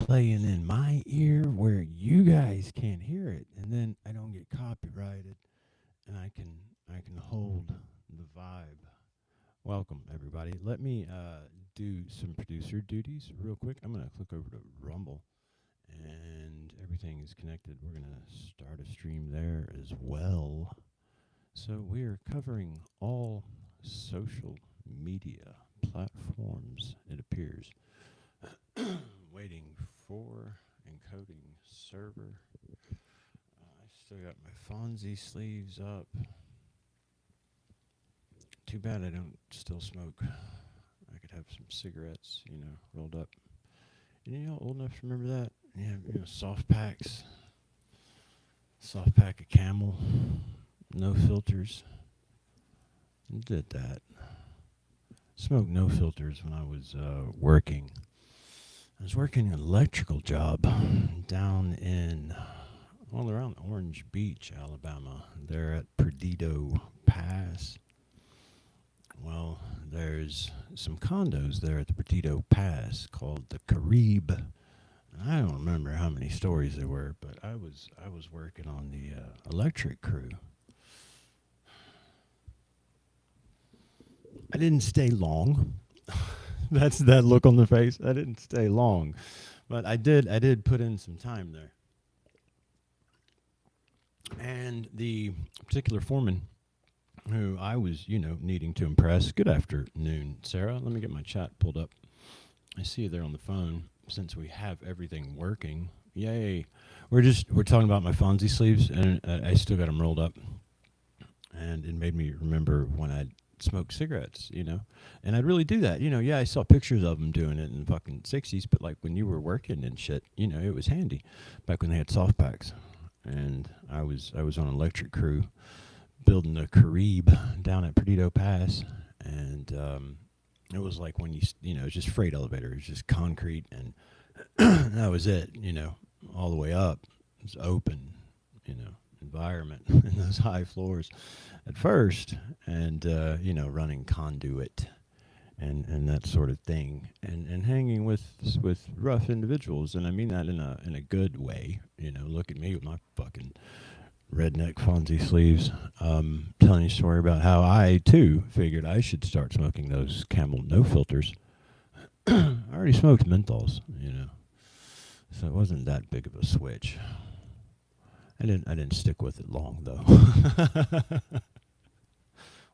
playing in my ear where you guys can't hear it, and then I don't get copyrighted, and I can hold the vibe. Welcome everybody. Let me do some producer duties real quick. I'm gonna click over to Rumble, and everything is connected. We're gonna start a stream there as well. So we are covering all social media platforms. It appears. Waiting for encoding server. I still got my Fonzie sleeves up. Too bad I don't still smoke. I could have some cigarettes, rolled up. Y'all old enough to remember that? Yeah, soft packs. Soft pack of Camel. No filters. Did that. Smoked no filters when I was working. I was working an electrical job down in, all around Orange Beach, Alabama. They're at Perdido Pass. Well, there's some condos there at the Perdido Pass called the Carib. And I don't remember how many stories there were, but I was working on the electric crew. I didn't stay long. That's that look on the face. I didn't stay long, but I did put in some time there. And the particular foreman who I was, needing to impress. Good afternoon, Sarah. Let me get my chat pulled up. I see you there on the phone. Since we have everything working, yay! We're talking about my Fonzie sleeves, and I still got them rolled up, and it made me remember when I smoke cigarettes, and I'd really do that, yeah. I saw pictures of them doing it in the fucking 60s, but like when you were working and shit, it was handy back when they had soft packs. And I was on an electric crew building a Carib down at Perdido Pass, and it was like when it was just freight elevator, it was just concrete, and that was it, all the way up. It was open, environment in those high floors at first, and running conduit and that sort of thing, and hanging with rough individuals, and I mean that in a good way. Look at me with my fucking redneck Fonzie sleeves, telling you a story about how I too figured I should start smoking those Camel no filters. I already smoked menthols, so it wasn't that big of a switch. I didn't stick with it long though.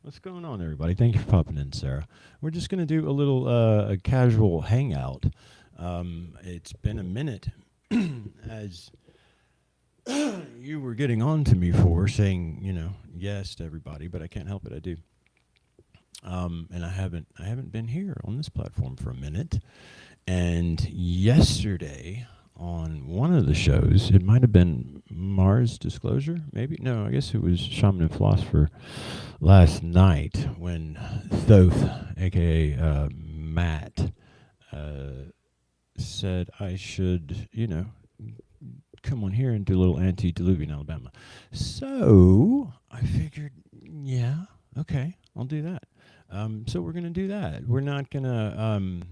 What's going on, everybody? Thank you for popping in, Sarah. We're just gonna do a little a casual hangout. It's been a minute, as you were getting on to me for saying, yes to everybody, but I can't help it. I do. And I haven't been here on this platform for a minute. And yesterday, on one of the shows, it might have been Mars Disclosure, maybe? No, I guess it was Shaman and Philosopher last night when Thoth, a.k.a. Matt, said I should, come on here and do a little Antedilluvian Alabama. So I figured, yeah, okay, I'll do that. So we're going to do that. We're not going to...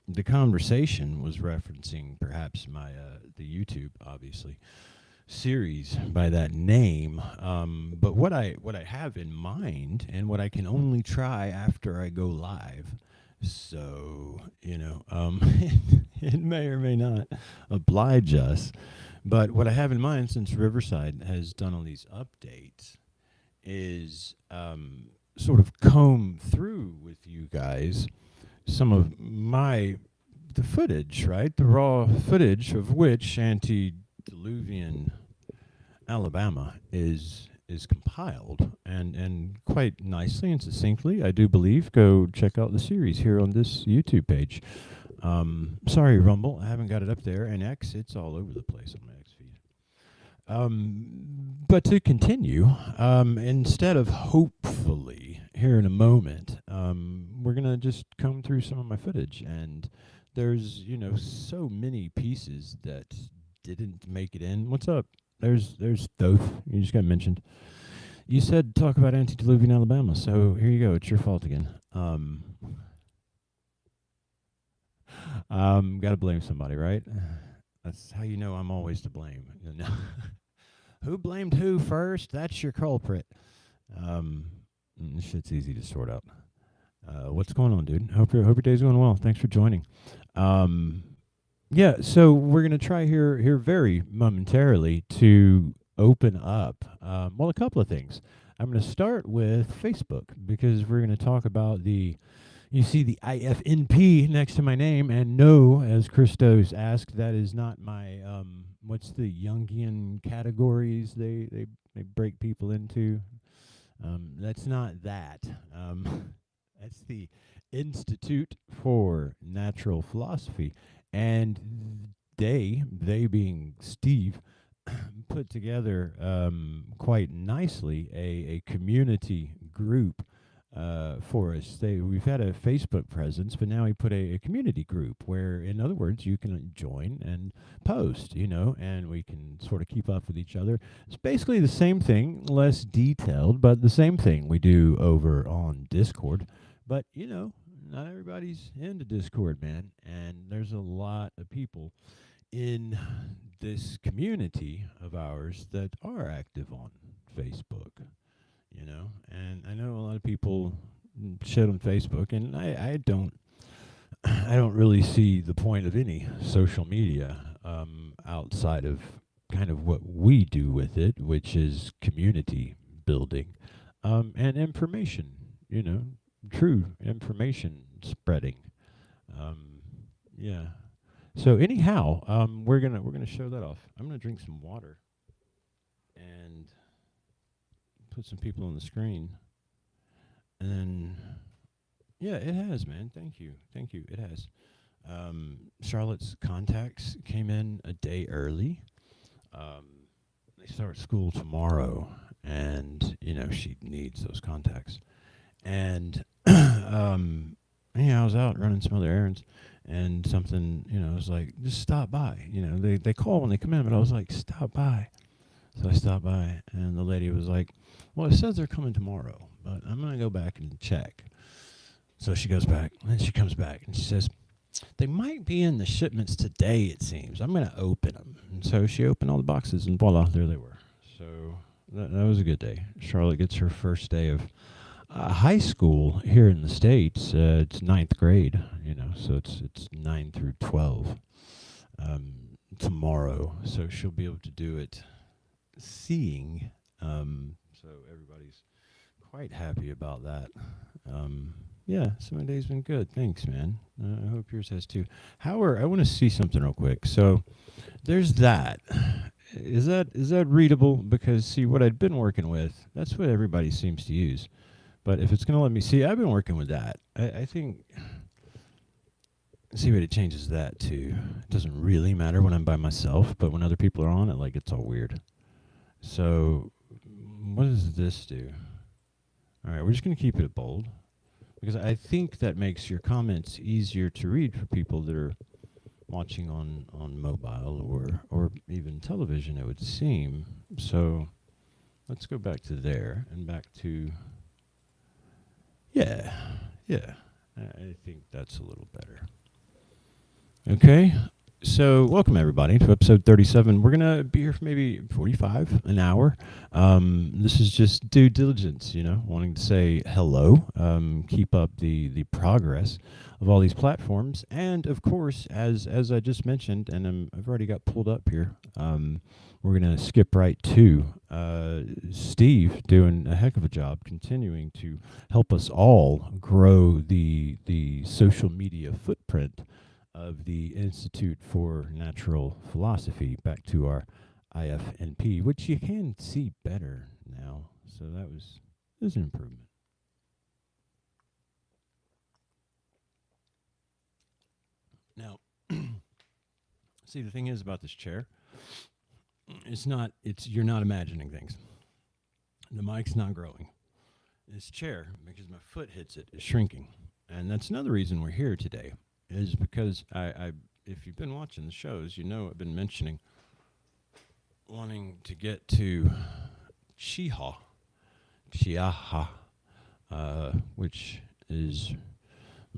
the conversation was referencing perhaps my the YouTube, obviously, series by that name. But what I have in mind, and what I can only try after I go live, so it may or may not oblige us. But what I have in mind, since Riverside has done all these updates, is sort of comb through with you guys some of the footage, right? The raw footage of which Antediluvian Alabama is compiled, and quite nicely and succinctly, I do believe. Go check out the series here on this YouTube page. Sorry, Rumble, I haven't got it up there, and X, it's all over the place on my X feed. But to continue, instead of hopefully here in a moment, we're going to just comb through some of my footage. And there's, so many pieces that didn't make it in. What's up? There's Thoth. You just got mentioned. You said talk about Antediluvian Alabama, so here you go. It's your fault again. Got to blame somebody, right? That's how you know I'm always to blame. You know? Who blamed who first? That's your culprit. Um, shit's easy to sort out. What's going on, dude? Hope your day's going well. Thanks for joining. Um, yeah, so we're gonna try here very momentarily to open up. Well, a couple of things. I'm gonna start with Facebook because we're gonna talk about the. You see the IFNP next to my name, and no, as Christos asked, that is not my what's the Jungian categories they break people into. That's not that. That's the Institute for Natural Philosophy, and they being Steve, put together quite nicely a community group for us. We've had a Facebook presence, but now we put a community group where, in other words, you can join and post, and we can sort of keep up with each other. It's basically the same thing, less detailed, but the same thing we do over on Discord. But, not everybody's into Discord, man, and there's a lot of people in this community of ours that are active on Facebook. And I know a lot of people shit on Facebook, and I don't I don't really see the point of any social media outside of kind of what we do with it, which is community building and information, true information spreading. Um, yeah. So anyhow, we're gonna show that off. I'm gonna drink some water and put some people on the screen. And then, yeah, it has, man. Thank you. It has. Charlotte's contacts came in a day early. They start school tomorrow, and she needs those contacts. And I was out running some other errands, and something, I was like, just stop by. They call when they come in, but I was like, stop by. So I stopped by, and the lady was like, well, it says they're coming tomorrow, but I'm going to go back and check. So she goes back, and then she comes back, and she says, they might be in the shipments today, it seems. I'm going to open them. And so she opened all the boxes, and voila, there they were. So that was a good day. Charlotte gets her first day of high school here in the States. It's ninth grade, so it's 9 through 12 tomorrow. So she'll be able to do it seeing, so everybody's quite happy about that. Yeah, so my day's been good. Thanks, man. I hope yours has too. Howard, I want to see something real quick. So there's that. Is that readable? Because see, what I'd been working with, that's what everybody seems to use. But if it's going to let me see, I've been working with that. I think, see what it changes that to. It doesn't really matter when I'm by myself, but when other people are on it, like, it's all weird. So what does this do? All right, we're just going to keep it bold, because I think that makes your comments easier to read for people that are watching on mobile or even television, it would seem. So let's go back to there and back to, yeah, I think that's a little better. Okay, so welcome everybody to episode 37. We're going to be here for maybe 45, an hour. This is just due diligence, wanting to say hello, keep up the progress of all these platforms. And of course, as I just mentioned, and I've already got pulled up here, we're going to skip right to Steve doing a heck of a job continuing to help us all grow the social media footprint of the Institute for Natural Philosophy, back to our IFNP, which you can see better now. So that was an improvement. Now, see, the thing is about this chair, you're not imagining things. The mic's not growing. This chair, because my foot hits it, is shrinking. And that's another reason we're here today, is because if you've been watching the shows, I've been mentioning wanting to get to Chiaha, which is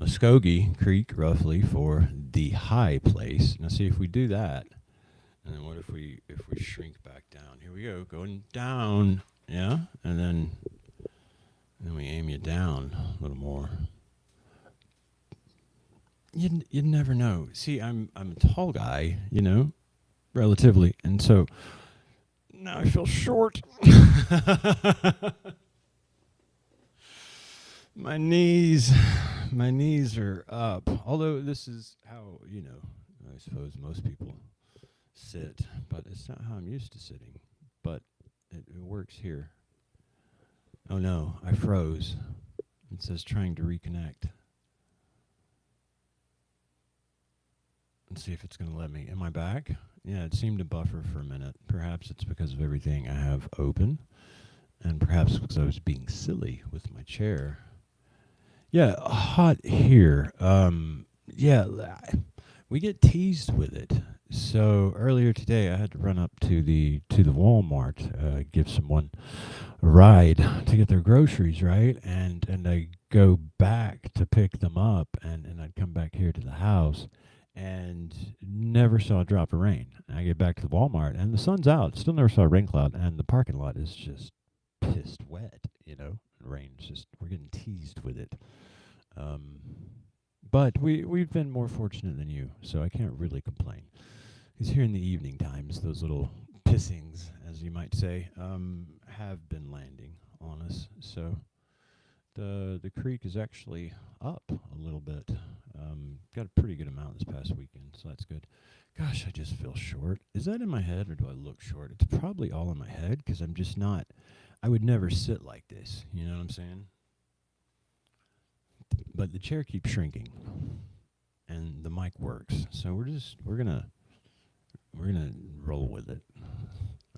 Muskogee Creek, roughly, for the high place. Now, see, if we do that, And then what if we shrink back down? Here we go, going down. Yeah, and then we aim you down a little more. You'd never know. See, I'm a tall guy, relatively, and so now I feel short. my knees are up. Although this is how, I suppose most people sit, but it's not how I'm used to sitting. But it works here. Oh no, I froze. It says trying to reconnect. Let's see if it's going to let me. Am I back? Yeah, it seemed to buffer for a minute. Perhaps it's because of everything I have open, and perhaps because I was being silly with my chair. Yeah, hot here. We get teased with it. So earlier today, I had to run up to the Walmart, give someone a ride to get their groceries, right? And I go back to pick them up, and I'd come back here to the house, and never saw a drop of rain. I get back to the Walmart, and the sun's out. Still never saw a rain cloud, and the parking lot is just pissed wet. Rain's just, we're getting teased with it. But we've been more fortunate than you, so I can't really complain. Because here in the evening times, those little pissings, as you might say, have been landing on us. So the creek is actually up a little bit. Got a pretty good amount this past weekend, so that's good. Gosh, I just feel short. Is that in my head, or do I look short? It's probably all in my head, because I'm just not. I would never sit like this. You know what I'm saying? But the chair keeps shrinking, and the mic works. So we're gonna roll with it.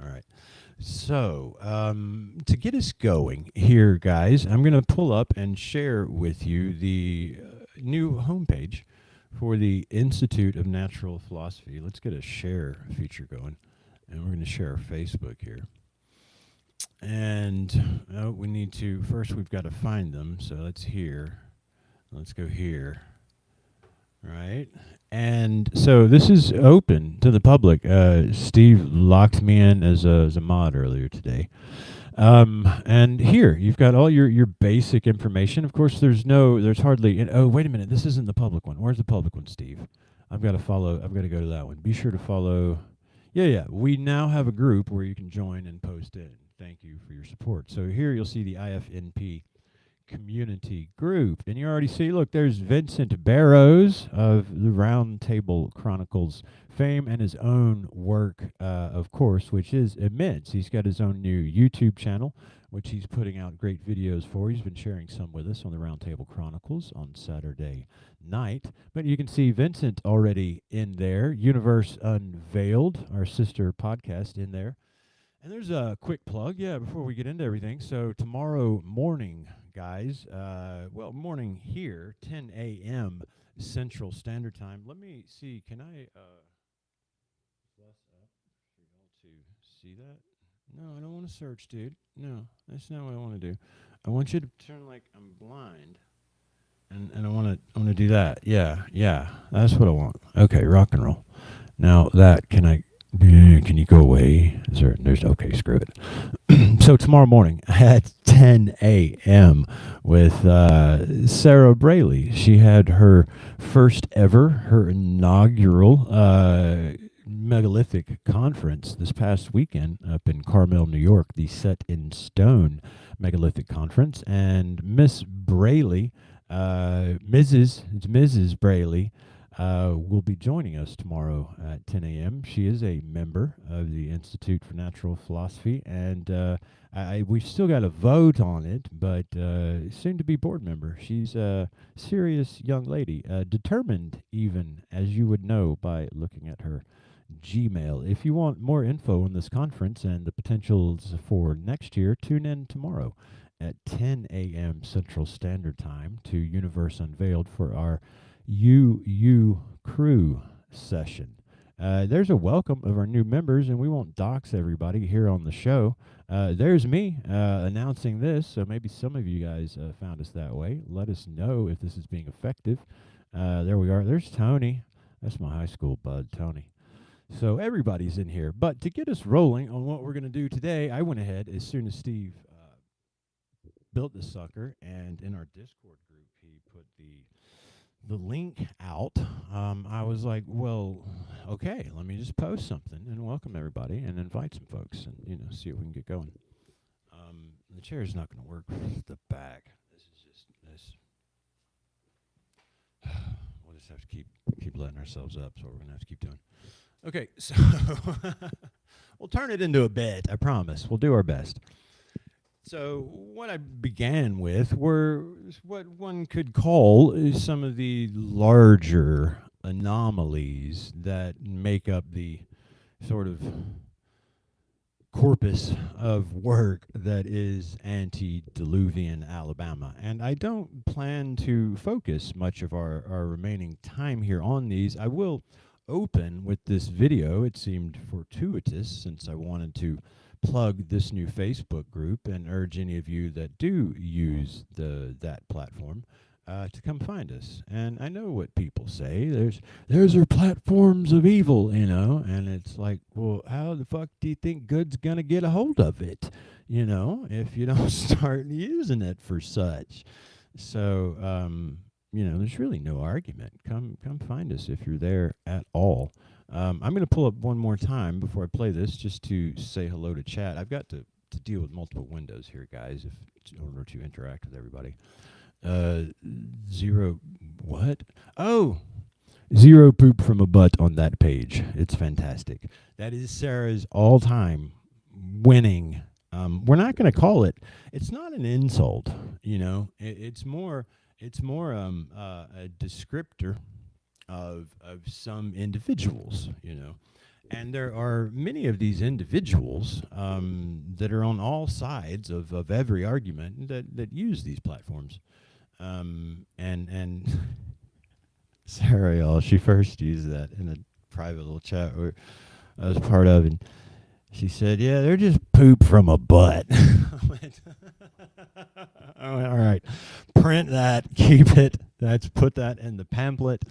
All right. So to get us going here, guys, I'm gonna pull up and share with you the new homepage for the Institute of Natural Philosophy. Let's get a share feature going, and we're gonna share our Facebook here. And we need to first. We've got to find them. So let's here. Let's go here. Right. And so this is open to the public. Steve locked me in as a mod earlier today. And here you've got all your basic information. Of course, there's hardly. Oh, wait a minute. This isn't the public one. Where's the public one, Steve? I've got to go to that one. Be sure to follow. Yeah. We now have a group where you can join and post in. Thank you for your support. So here you'll see the IFNP community group, and you already see, look, there's Vincent Barrows of the Round Table Chronicles fame and his own work, of course, which is immense. He's got his own new YouTube channel, which he's putting out great videos for. He's been sharing some with us on the Round Table Chronicles on Saturday night. But you can see Vincent already in there, Universe Unveiled, our sister podcast, in there. And there's a quick plug, before we get into everything. So tomorrow morning, guys, morning here, 10 a.m. Central Standard Time. Let me see, can I plus up for y'all to see that? No, I don't want to search, dude. No, that's not what I want to do. I want you to turn like I'm blind, and I want to do that. Yeah, that's what I want. Okay, rock and roll. Now that, can you go away? Okay, screw it. So tomorrow morning at 10 a.m. with Sarah Braley. She had her inaugural megalithic conference this past weekend up in Carmel, New York, the Set in Stone megalithic conference. And Miss Braley, Mrs. Braley, will be joining us tomorrow at 10 a.m. She is a member of the Institute for Natural Philosophy, and we've still got to vote on it, but soon to be board member. She's a serious young lady, determined even, as you would know by looking at her Gmail. If you want more info on this conference and the potentials for next year, tune in tomorrow at 10 a.m. Central Standard Time to Universe Unveiled for our UU Crew session. There's a welcome of our new members, and we won't dox everybody here on the show. There's me announcing this, so maybe some of you guys found us that way. Let us know if this is being effective. There we are. There's Tony. That's my high school bud, Tony. So everybody's in here. But to get us rolling on what we're going to do today, I went ahead as soon as Steve built this sucker, and in our Discord group, he put the link out. I was like, well, okay, let me just post something and welcome everybody and invite some folks and see if we can get going. The chair is not going to work with the back. This is just this. We'll just have to keep letting ourselves up. So we're going to have to keep doing. Okay, so we'll turn it into a bit. I promise. We'll do our best. So what I began with were what one could call some of the larger anomalies that make up the sort of corpus of work that is Antediluvian Alabama. And I don't plan to focus much of our remaining time here on these. I will open with this video. It seemed fortuitous since I wanted to plug this new Facebook group and urge any of you that do use that platform to come find us. And I know what people say. There's our platforms of evil, and it's like, well, how the fuck do you think good's gonna get a hold of it, if you don't start using it for such? So, there's really no argument. Come find us if you're there at all. I'm going to pull up one more time before I play this just to say hello to chat. I've got to deal with multiple windows here, guys, in order to interact with everybody. Zero poop from a butt on that page. It's fantastic. That is Sarah's all-time winning. We're not going to call it. It's not an insult, It's more a descriptor of some individuals, and there are many of these individuals that are on all sides of every argument that use these platforms. And Sarah, y'all, she first used that in a private little chat where I was part of, and she said, "Yeah, they're just poop from a butt." I went, all right, print that, keep it. Put that in the pamphlet.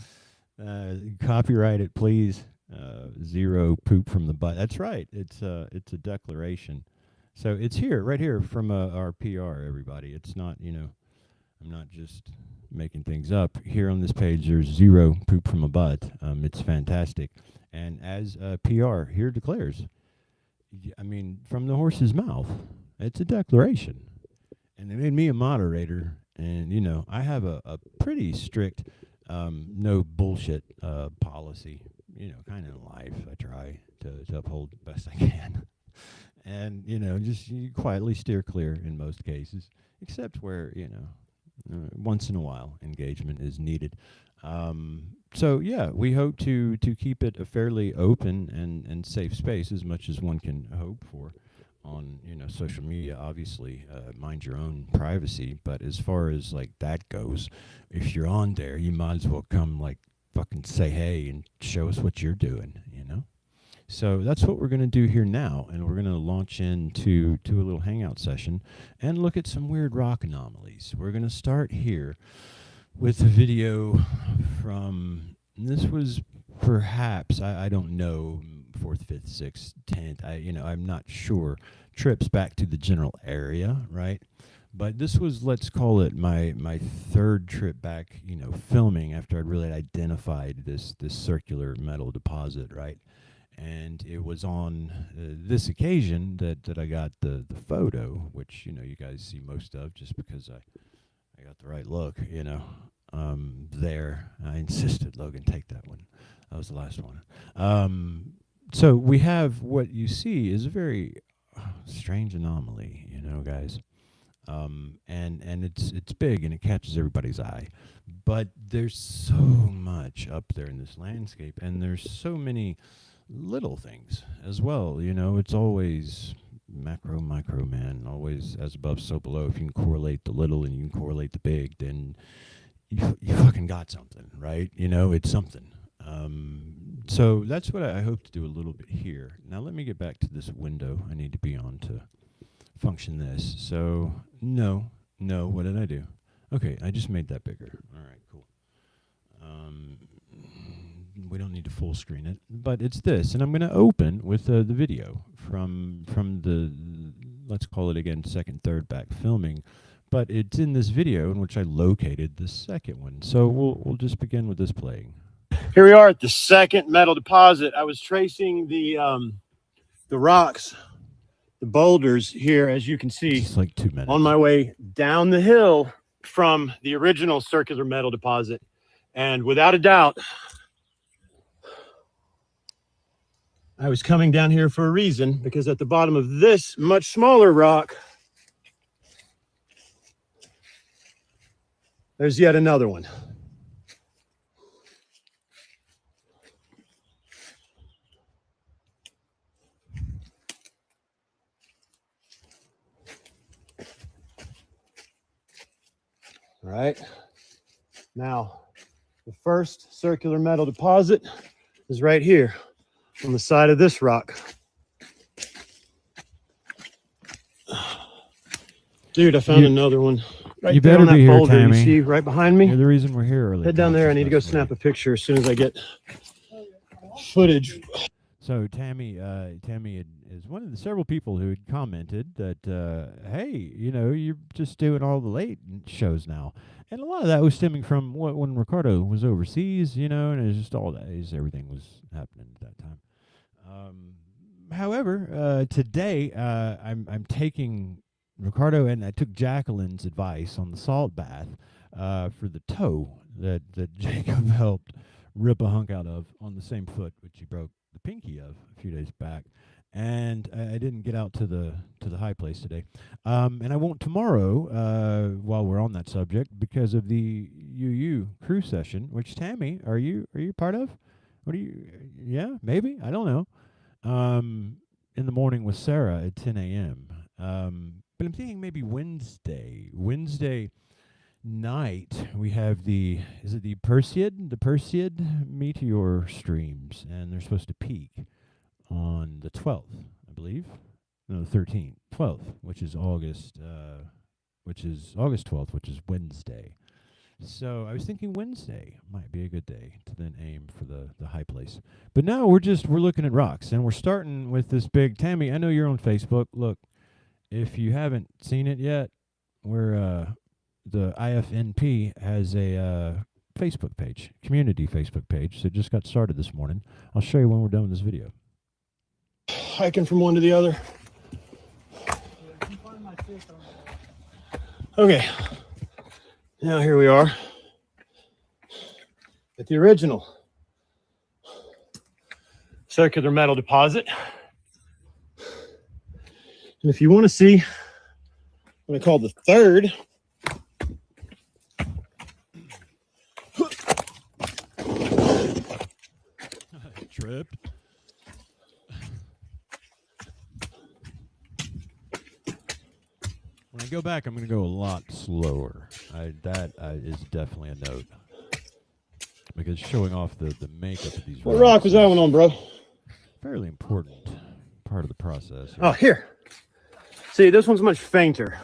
Copyright it, please. Zero poop from the butt. That's right. It's a declaration. So it's here, right here from our PR. Everybody, it's not. I'm not just making things up. Here on this page, there's zero poop from a butt. It's fantastic. And as PR here declares, from the horse's mouth, it's a declaration. And they made me a moderator, and I have a pretty strict no bullshit policy. Kind of in life, I try to uphold the best I can, and just you quietly steer clear in most cases, except where once in a while engagement is needed. So yeah, we hope to keep it a fairly open and safe space as much as one can hope for on social media. Obviously, mind your own privacy, but as far as like that goes, if you're on there, you might as well come like fucking say hey and show us what you're doing. So that's what we're going to do here now, and we're going to launch into a little hangout session and look at some weird rock anomalies. We're going to start here with a video from, this was perhaps, I don't know, 4th, 5th, 6th, 10th, I'm not sure, trips back to the general area, right? But this was, let's call it my third trip back, filming after I'd really identified this circular metal deposit, right? And it was on this occasion that I got the photo, which, you guys see most of just because I got the right look, there. I insisted, Logan, take that one. That was the last one. So we have what you see is a very strange anomaly, guys. And it's big and it catches everybody's eye. But there's so much up there in this landscape, and there's so many little things as well. It's always macro, micro, man. Always as above, so below. If you can correlate the little and you can correlate the big, then you fucking got something, right? It's something. So that's what I hope to do a little bit here. Now let me get back to this window I need to be on to function this. So no, what did I do? Okay, I just made that bigger. All right, cool. we don't need to full screen it, but it's this, and I'm going to open with the video from the, let's call it again, second, third back filming, but it's in this video in which I located the second one. So we'll just begin with this playing. Here we are at the second metal deposit. I was tracing the rocks, the boulders here, as you can see, it's like 2 minutes, on my way down the hill from the original circular metal deposit. And without a doubt, I was coming down here for a reason, because at the bottom of this much smaller rock, there's yet another one. All right. Now, the first circular metal deposit is right here on the side of this rock. Dude, I found another one. Right, you better be here, Tammy. You see right behind me? You're the reason we're here early. Head down there. I need to go snap a picture as soon as I get footage. So Tammy is one of the several people who had commented that, hey, you know, you're just doing all the late shows now. And a lot of that was stemming from when Ricardo was overseas, you know, and it was just all that, everything was happening at that time. However, today I'm taking Ricardo, and I took Jacqueline's advice on the salt bath for the toe that Jacob helped rip a hunk out of on the same foot which he broke the pinky of a few days back. And I didn't get out to the high place today, and I won't tomorrow while we're on that subject, because of the UU crew session, which Tammy, are you part of? What do you? Yeah, maybe, I don't know. In the morning with Sarah at 10 a.m. But I'm thinking maybe Wednesday night we have the Perseid meteor streams, and they're supposed to peak on the 12th, I believe. No, the 13th, 12th, which is August 12th, which is Wednesday. So I was thinking Wednesday might be a good day to then aim for the high place. But now we're looking at rocks, and we're starting with this big. Tammy, I know you're on Facebook. Look, if you haven't seen it yet, we're the IFNP has a Facebook page, community Facebook page. So it just got started this morning. I'll show you when we're done with this video. Hiking from one to the other. Okay. Now here we are at the original circular metal deposit. And if you want to see what I call the third, tripped. When I go back, I'm going to go a lot slower. That is definitely a note, because showing off the makeup of these. What rock was that one on, bro? Fairly important part of the process. Oh, here. See, this one's much fainter.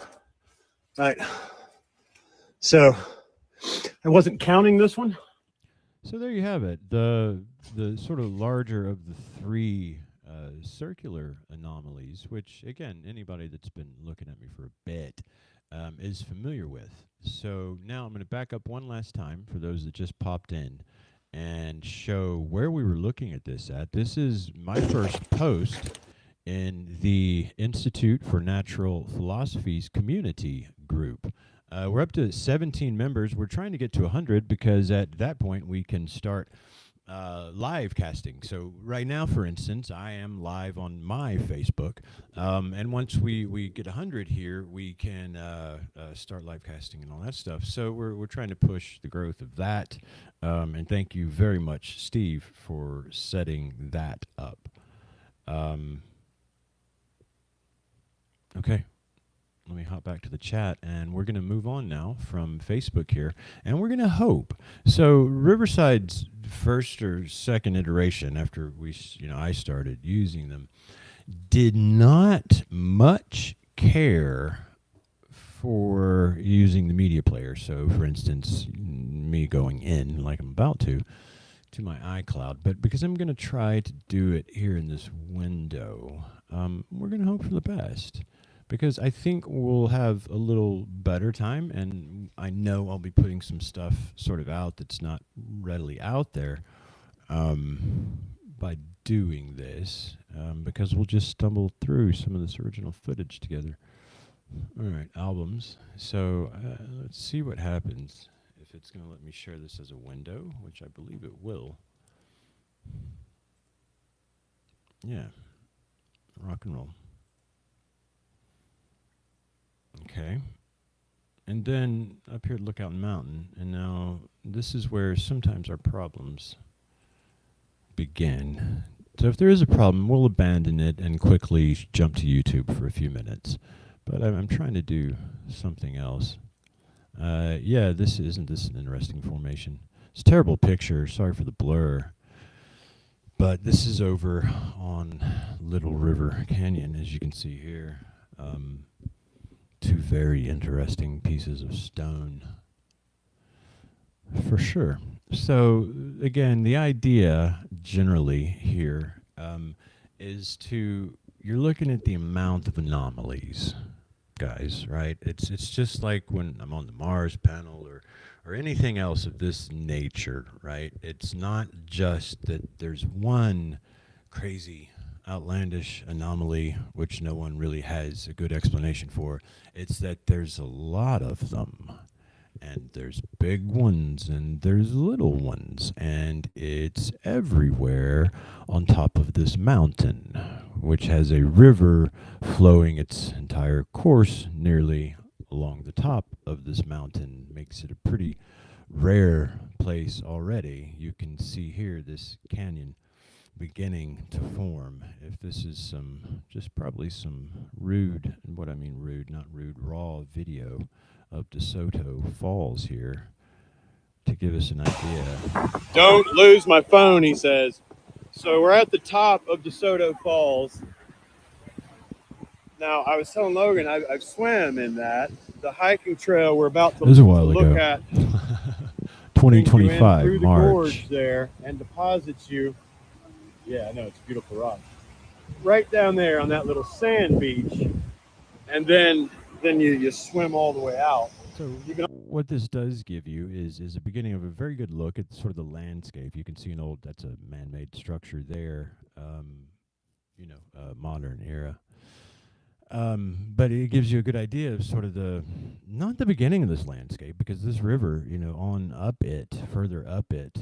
Right. So I wasn't counting this one. So there you have it. The sort of larger of the three circular anomalies, which, again, anybody that's been looking at me for a bit is familiar with. So now I'm going to back up one last time for those that just popped in and show where we were looking at this at. This is my first post in the Institute for Natural Philosophy's community group. We're up to 17 members. We're trying to get to 100, because at that point we can start live casting. So right now, for instance, I am live on my Facebook, and once we get 100 here, we can start live casting and all that stuff. So we're trying to push the growth of that, and thank you very much, Steve, for setting that up. Okay. Let me hop back to the chat, and we're going to move on now from Facebook here, and we're going to hope. So Riverside's first or second iteration after I started using them did not much care for using the media player. So, for instance, me going in like I'm about to to my iCloud, but because I'm going to try to do it here in this window, we're going to hope for the best, because I think we'll have a little better time, and I know I'll be putting some stuff sort of out that's not readily out there by doing this, because we'll just stumble through some of this original footage together. All right, albums. So let's see what happens. If it's going to let me share this as a window, which I believe it will. Yeah, rock and roll. Okay. And then up here at Lookout Mountain, and now this is where sometimes our problems begin. So if there is a problem, we'll abandon it and quickly jump to YouTube for a few minutes. But I'm trying to do something else. Yeah, isn't this an interesting formation? It's a terrible picture. Sorry for the blur. But this is over on Little River Canyon, as you can see here. Two very interesting pieces of stone, for sure. So again, the idea generally here is you're looking at the amount of anomalies, guys, right? It's just like when I'm on the Mars panel or anything else of this nature, right? It's not just that there's one crazy outlandish anomaly which no one really has a good explanation for. It's that there's a lot of them, and there's big ones and there's little ones, and it's everywhere on top of this mountain, which has a river flowing its entire course nearly along the top of this mountain. Makes it a pretty rare place already. You can see here this canyon beginning to form. If this is probably some rude, and what I mean rude, not rude, raw video of DeSoto Falls here to give us an idea. Don't lose my phone, he says. So we're at the top of DeSoto Falls. Now, I was telling Logan, I've swam in that. The hiking trail we're about to look at 2025 through the March. gorge there and deposits you. Yeah, I know, it's a beautiful rock. Right down there on that little sand beach. And then you swim all the way out. So what this does give you is a beginning of a very good look at sort of the landscape. You can see that's a man-made structure there, modern era. But it gives you a good idea of sort of not the beginning of this landscape, because this river, further up it,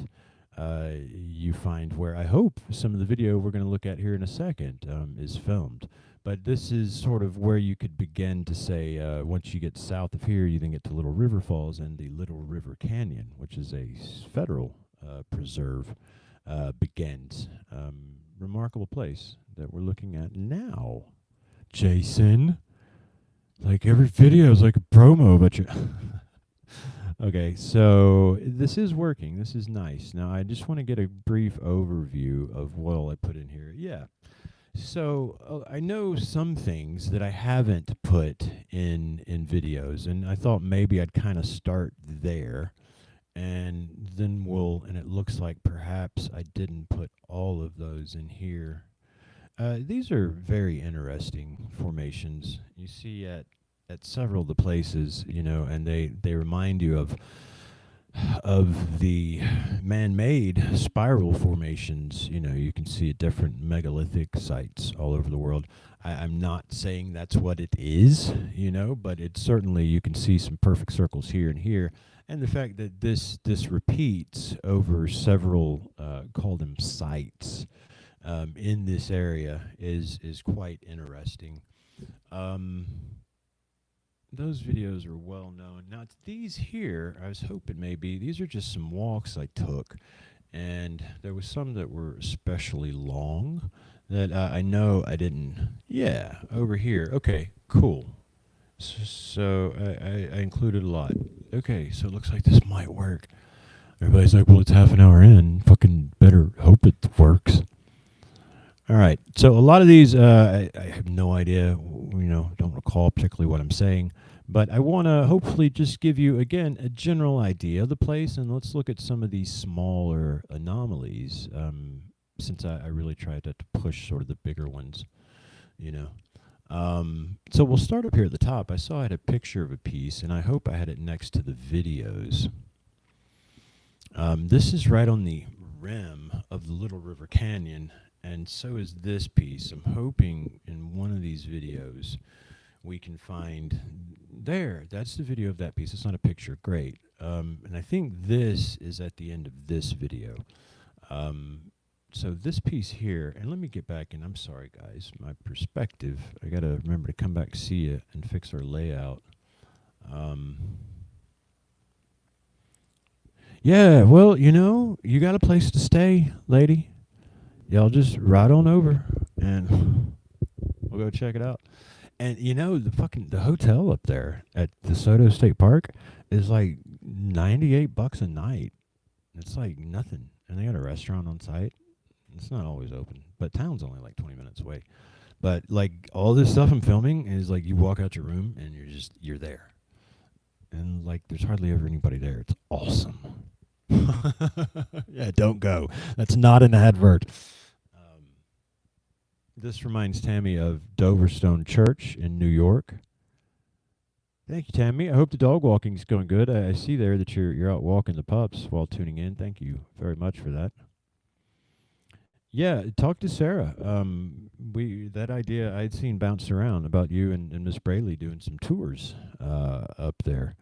you find where I hope some of the video we're going to look at here in a second is filmed. But this is sort of where you could begin to say, once you get south of here, you then get to Little River Falls and the Little River Canyon, which is a federal preserve, begins. Remarkable place that we're looking at now. Jason, like every video is like a promo, but you okay, so this is working. This is nice. Now, I just want to get a brief overview of what all I put in here. Yeah. So I know some things that I haven't put in videos, and I thought maybe I'd kind of start there, and then and it looks like perhaps I didn't put all of those in here. These are very interesting formations. You see at several of the places, and they remind you of the man-made spiral formations. You can see at different megalithic sites all over the world. I'm not saying that's what it is, but it's certainly, you can see some perfect circles here and here. And the fact that this repeats over several, call them sites, in this area is quite interesting. Those videos are well known. Now, these here, I was hoping maybe, these are just some walks I took, and there was some that were especially long that I know I didn't. Yeah, over here. Okay, cool. So I included a lot. Okay, so it looks like this might work. Everybody's like, well, it's half an hour in. Fucking better hope it works. All right, so a lot of these, I have no idea, don't recall particularly what I'm saying, But I want to hopefully just give you, again, a general idea of the place, and let's look at some of these smaller anomalies, since I really tried to push sort of the bigger ones, you know. So we'll start up here at the top. I saw I had a picture of a piece, and I hope I had it next to the videos. This is right on the rim of the Little River Canyon, and so is this piece. I'm hoping in one of these videos we can find there. That's the video of that piece. It's not a picture. Great. And I think this is at the end of this video. So this piece here, and let me get back in. I'm sorry, guys. My perspective. I got to remember to come back, see it, and fix our layout. Yeah, well, you know, you got a place to stay, lady. Y'all just ride on over, and we'll go check it out. And you know, the hotel up there at DeSoto State Park is like $98 a night. It's like nothing, and they got a restaurant on site. It's not always open, but town's only like 20 minutes away. But like all this stuff I'm filming is like you walk out your room and you're there, and like there's hardly ever anybody there. It's awesome. Yeah, don't go. That's not an advert. This reminds Tammy of Doverstone Church in New York. Thank you, Tammy. I hope the dog walking's going good. I see there that you're out walking the pups while tuning in. Thank you very much for that. Yeah, talk to Sarah. That idea I'd seen bounced around about you and Miss Braley doing some tours up there.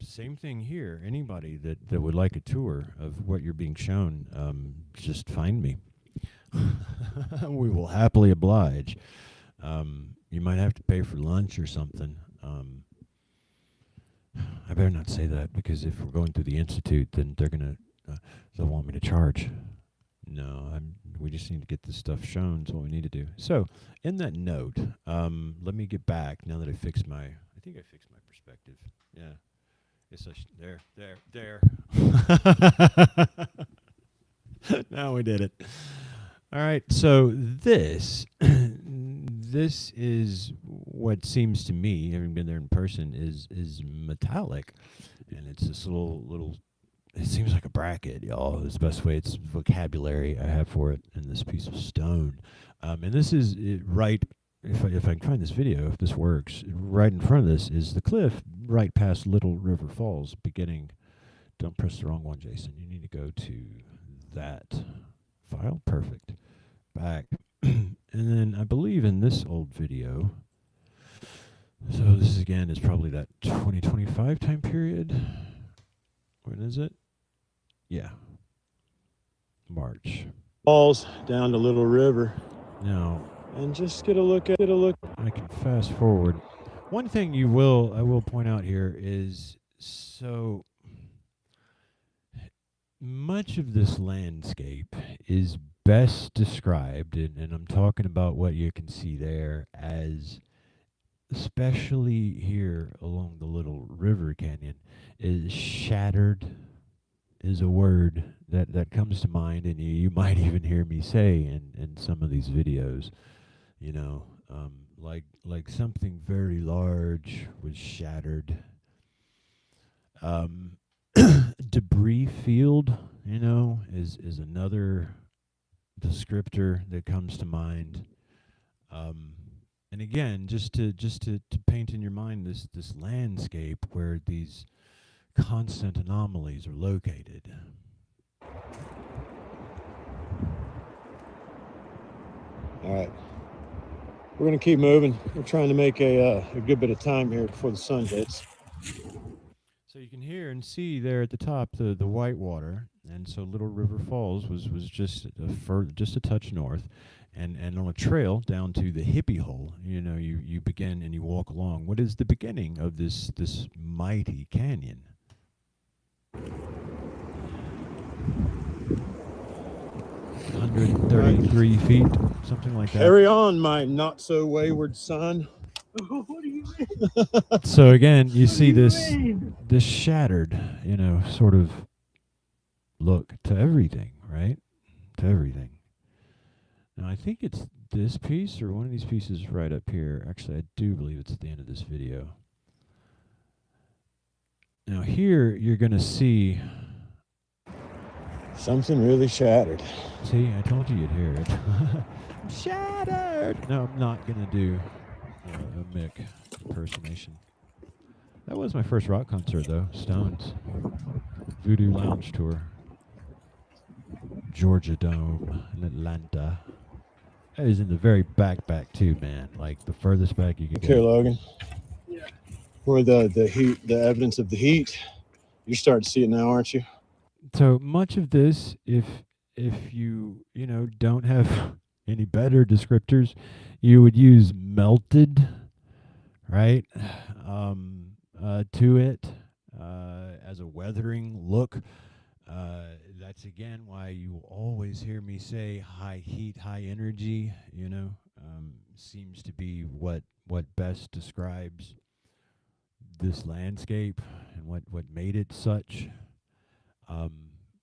Same thing here. Anybody that would like a tour of what you're being shown, just find me. We will happily oblige. You might have to pay for lunch or something. I better not say that, because if we're going through the institute, then they'll want me to charge. No, we just need to get this stuff shown. That's what we need to do. So, in that note, let me get back now that I fixed my perspective. Yeah. Yes, there. Now we did it. All right. So this is what seems to me, having been there in person, is metallic, and it's this little. It seems like a bracket, y'all. It's the best way. It's vocabulary I have for it in this piece of stone. And this is right. If I can find this video, if this works, right in front of this is the cliff, right past Little River Falls, beginning. Don't press the wrong one, Jason. You need to go to that file. Perfect. Back. And then I believe in this old video, so this again is probably that 2025 time period. When is it? Yeah. March. Falls down to Little River. Now, and just get a look at it. I can fast forward. One thing I will point out here is, so much of this landscape is best described, and I'm talking about what you can see there, as, especially here along the Little River Canyon, is shattered is a word that comes to mind, and you might even hear me say in some of these videos, you know, like something very large was shattered. Debris field, you know, is another descriptor that comes to mind. And again, just to paint in your mind this landscape where these constant anomalies are located. All right, we're going to keep moving. We're trying to make a good bit of time here before the sun hits. So you can hear and see there at the top the white water, and so Little River Falls was just a touch north, and on a trail down to the hippie hole. You know, you begin and you walk along what is the beginning of this mighty canyon. 133 feet, something like that. Carry on, my not so wayward son. What do you mean? So again, you see this shattered, you know, sort of look to everything, right? To everything. Now I think it's this piece or one of these pieces right up here. Actually, I do believe it's at the end of this video. Now here you're going to see something really shattered. See, I told you you'd hear it. Shattered! No, I'm not going to do a Mick impersonation. That was my first rock concert, though. Stones. Voodoo Lounge Tour. Georgia Dome in Atlanta. That is in the very back, too, man. Like, the furthest back you could Look here, go. Logan. Yeah. Where the heat, the evidence of the heat. You're starting to see it now, aren't you? So much of this, if you don't have any better descriptors, you would use melted, right, to it as a weathering look. That's again why you will always hear me say high heat, high energy. Seems to be what best describes this landscape and what made it such.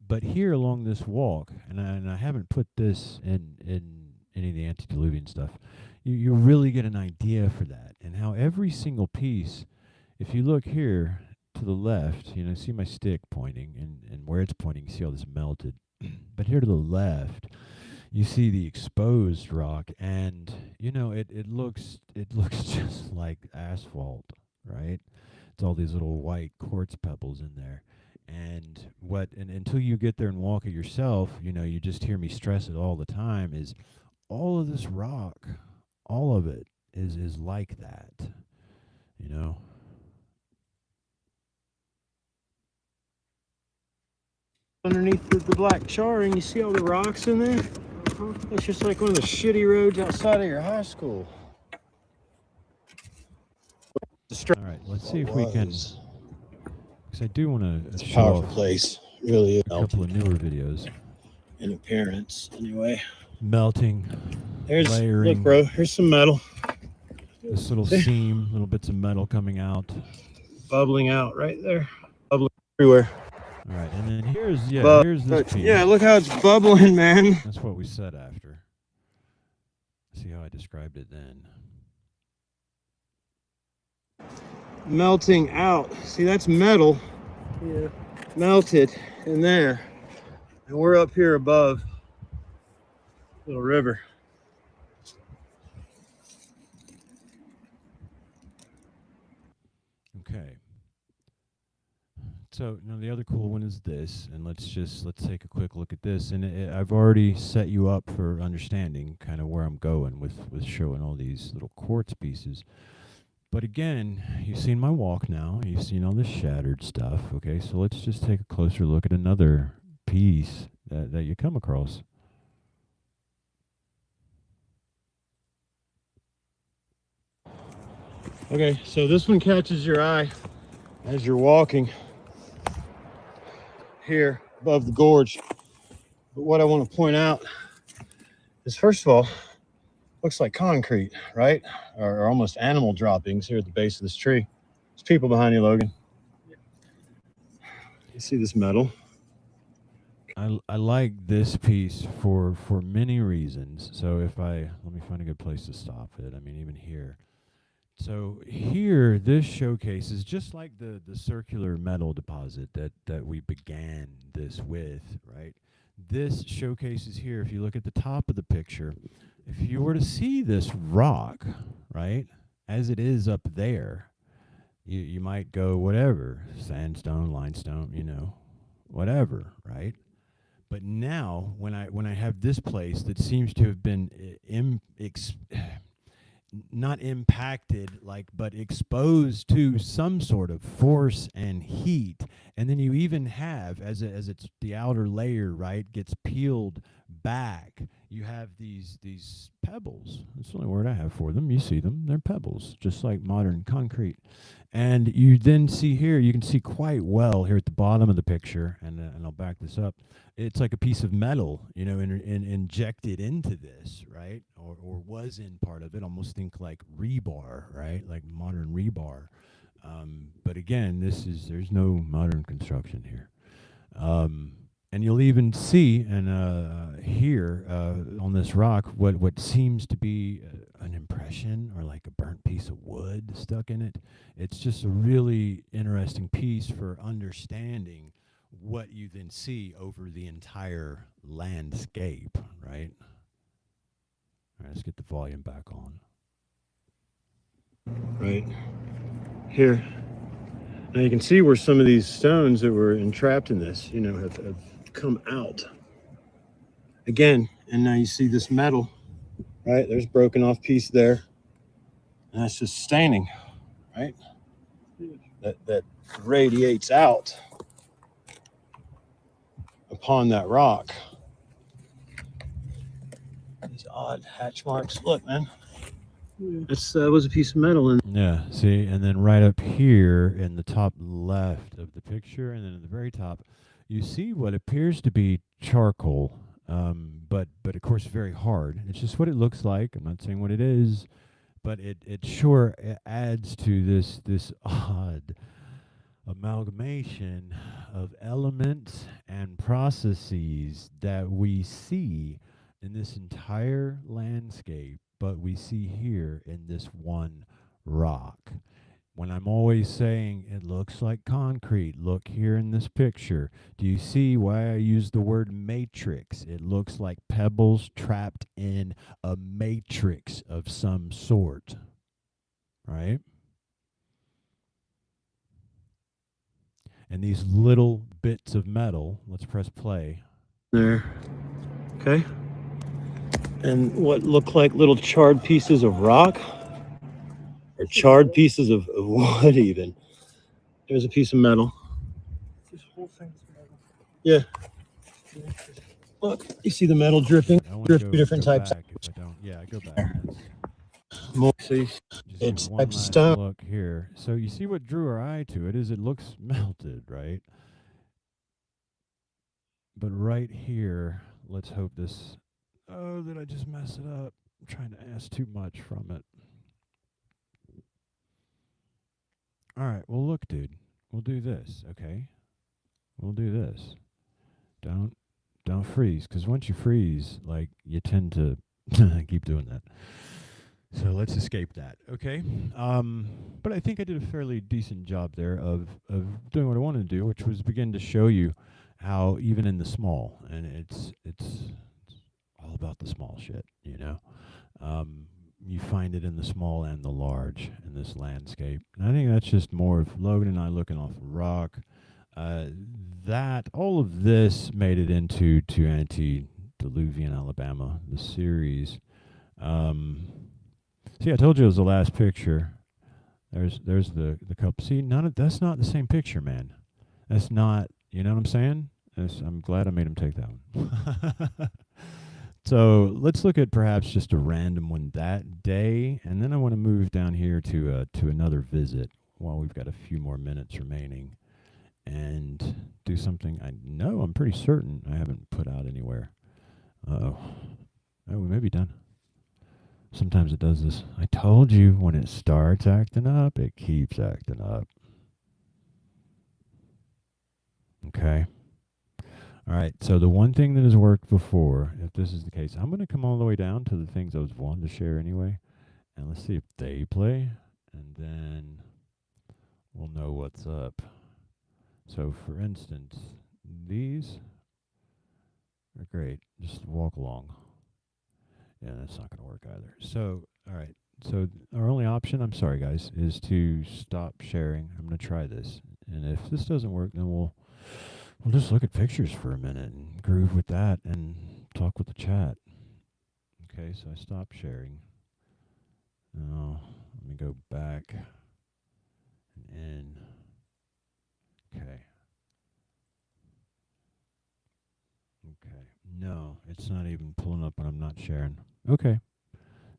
But here along this walk, and I haven't put this in any of the antediluvian stuff, you really get an idea for that, and how every single piece, if you look here to the left, see my stick pointing, and where it's pointing, you see all this melted. But here to the left, you see the exposed rock, and it looks just like asphalt, right? It's all these little white quartz pebbles in there. And until you get there and walk it yourself, you just hear me stress it all the time, is all of this rock, all of it is like that, Underneath the black charring, you see all the rocks in there? It's just like one of the shitty roads outside of your high school. All right, let's see if we can, because I do want to show Powerful off place. Really a couple of newer videos. In appearance, anyway. Melting, There's layering. Look, bro. Here's some metal. This little seam, little bits of metal coming out, Bubbling out right there. Bubbling everywhere. All right, and then here's this piece. Yeah, look how it's bubbling, man. That's what we said after. See how I described it then. Melting out. See, that's metal. Yeah. Melted in there. And we're up here above little river. Okay. So now the other cool one is this, and let's take a quick look at this. And I've already set you up for understanding kind of where I'm going with showing all these little quartz pieces. But again, you've seen my walk now. You've seen all this shattered stuff. Okay, so let's just take a closer look at another piece that you come across. Okay, so this one catches your eye as you're walking here above the gorge. But what I want to point out is, first of all, looks like concrete, right? Or almost animal droppings here at the base of this tree. There's people behind you, Logan. You see this metal? I like this piece for many reasons. So let me find a good place to stop it. I mean, even here. So here, this showcases, just like the circular metal deposit that we began this with, right? This showcases here, if you look at the top of the picture, if you were to see this rock, right, as it is up there, you might go whatever, sandstone, limestone, whatever, right? But now, when I have this place that seems to have been not impacted, but exposed to some sort of force and heat, and then you even have, as it's the outer layer, right, gets peeled back, you have these pebbles. That's the only word I have for them. You see them, they're pebbles, just like modern concrete. And you then see here, you can see quite well here at the bottom of the picture, and I'll back this up. It's like a piece of metal, injected into this, right? Or was in part of it. Almost think like rebar, right? Like modern rebar. But again, there's no modern construction here. And you'll even see and hear on this rock what seems to be an impression impression or like a burnt piece of wood stuck in it. It's just a really interesting piece for understanding what you then see over the entire landscape, right? All right, let's get the volume back on. Right here. Now you can see where some of these stones that were entrapped in this, have come out. Again, and now you see this metal, right? There's broken off piece there. And that's just staining, right? That radiates out upon that rock. These odd hatch marks. Look, man. This was a piece of metal. Yeah, see, and then right up here in the top left of the picture, and then at the very top, you see what appears to be charcoal, but of course very hard. It's just what it looks like. I'm not saying what it is, but it sure adds to this odd amalgamation of elements and processes that we see in this entire landscape, but we see here in this one rock. When I'm always saying it looks like concrete, look here in this picture. Do you see why I use the word matrix? It looks like pebbles trapped in a matrix of some sort, right? And these little bits of metal, let's press play. There. Okay. And what look like little charred pieces of rock or charred pieces of wood even. There's a piece of metal. This whole thing's metal. Yeah. Look, you see the metal dripping? Drip two different types. Back if I don't. Yeah, I go back. More, see, it's type of stone. Look here. So you see what drew our eye to it is it looks melted, right? But right here, let's hope this. Oh, did I just mess it up? I'm trying to ask too much from it. All right. Well, look, dude. We'll do this, okay? We'll do this. Don't freeze, because once you freeze, like, you tend to keep doing that. So let's escape that, okay? But I think I did a fairly decent job there of doing what I wanted to do, which was begin to show you how even in the small, and it's all about the small shit, you know? You find it in the small and the large in this landscape. And I think that's just more of Logan and I looking off a rock. That all of this made it into Antedilluvian Alabama, the series. See, I told you it was the last picture. There's the cup. See, that's not the same picture, man. That's not. You know what I'm saying? I'm glad I made him take that one. So let's look at perhaps just a random one that day, and then I want to move down here to another visit while we've got a few more minutes remaining, and do something I'm pretty certain I haven't put out anywhere. Oh, we may be done. Sometimes it does this. I told you when it starts acting up, it keeps acting up. Okay. All right, so the one thing that has worked before, if this is the case, I'm going to come all the way down to the things I was wanting to share anyway, and let's see if they play, and then we'll know what's up. So, for instance, these are great. Just walk along. Yeah, that's not going to work either. So, all right. So, our only option, I'm sorry, guys, is to stop sharing. I'm going to try this. And if this doesn't work, then we'll just look at pictures for a minute and groove with that and talk with the chat. Okay, so I stopped sharing. Now, let me go back and in. Okay. Okay. No, it's not even pulling up when I'm not sharing. Okay.